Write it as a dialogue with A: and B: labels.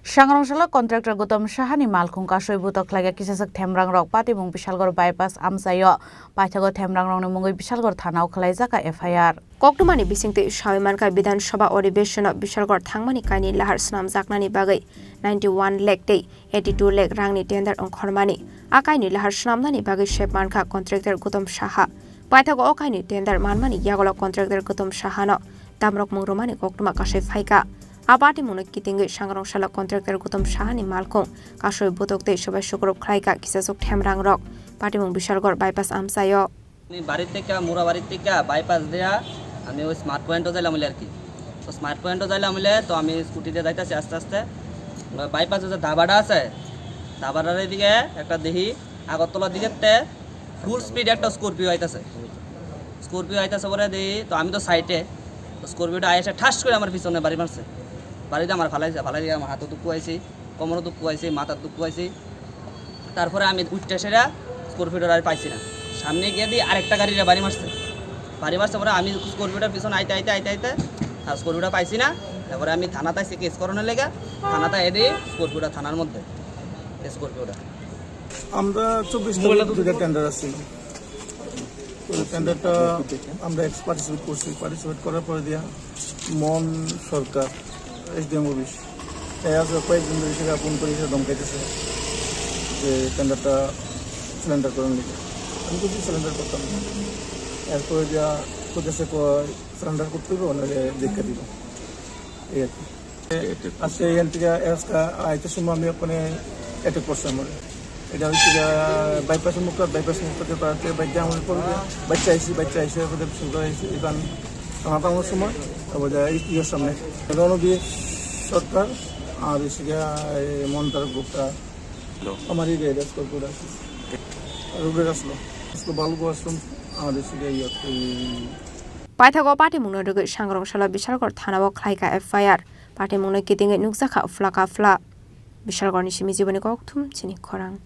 A: Sangrongsalo Contractor Gautam Saha ni Malkhung Kasuwi Butok Khlaikha Kisa Themrangrok Patimung Bisalgor bypass Amsayo Paithago Themrangrok ni mungoi Bisalgor thanao khalaijaka FIR
B: Koktumani bisingte Shawimanka Bidhan Sabha Adhibeshona Bisalgor thangmani kaini lahar snamjaknani bagai 91 lakh tei 82 lakh rangni tender ongkhormani akaini lahar snamnani bagai shepmanka Contractor Gautam Saha Paithago okaini tender manmani yagolo Contractor Gautam Saha no damrok mungromani koktuma kasai phaika Abati munuk kitingi Sangrongsalo Contractor Gautam Saha ni Malkhung Kasuwi Butok tei sobai sukrop Khlaikha Kisa Themrangrok Patimung Bisalgor bypass Amsayo
C: বাড়ি থেকে মোরা বাড়ি থেকে bypass দেয়া আমি ওই smart পয়েন্টও যাইলাম আর কি তো স্মার্ট পয়েন্টও যাইলাম তো আমি স্কুটিতে যাইতেছি আস্তে আস্তে বাইপাসে যে ধাবাটা আছে ধাবাটার দিকে একটা দেখি আগরতলার দিকে ফুল স্পিড একটা স্করপিও আইতাছে পরে দেখি তো আমি তো সাইডে স্করপিওটা আইসে ঠাস করে আমার পিছনে বাড়ি মারছে বাড়িতে আমার ফালাই আমার হাতও দুঃখ আইছি কোমরও দুঃখ আইছি মাথার দুঃখ আইছি তারপরে আমি উঠতে সেরা স্করপিওটা আর পাইছি না সামনে গিয়ে দিয়ে আরেকটা গাড়িটা বাড়ি মারছে পরে আমি স্করপিওটার পিছনে আইতে আর স্করপিওটা পাইছি না তারপরে আমি থানাতে এসে কেস করানোর লেগে থানাতে এনে স্করপিওটা থানার মধ্যে স্করপিওটা
D: আমরা 24 তারিখ দুটো টেন্ডার আছে টেন্ডারটা আমরা পার্টিসিপেট করার পরে দিয়া মন সরকার এসডিএম অফিস কয়েকদিন ধরে সেটা ফোন করে ধমকাইতেছে যে টেন্ডারটা সিলিন্ডার করার লিখে আমি কিছু সিলিন্ডার করতাম না এরপরে যা কোথায় সিলিন্ডার করতে হবে ওনাকে দেখা দিব এই আর কি আজকে এখান থেকে আইতে সময় আমি ওখানে অ্যাটাক করছি আমার এটা হচ্ছে বাইপাস মুখতে পারতে বাইকে আমার পড়বে বাচ্চা আইসে শুরু হয়েছে এখান আমার সময় তারপর ইয়ের সামনে রণবীর সরকার আর এসে মন্তার গ্রুপটা আমার এই রেড স্কোর আছে রুবের আসলো বালগো আসলাম আর এসে
B: Paithago Patimung no Sangrongsalo Bisalgor thanao Khlaikha FIR Patimung no kitingi nukjaka flaka fla Bisalgor ni simi jiboni koktum Chini Khorang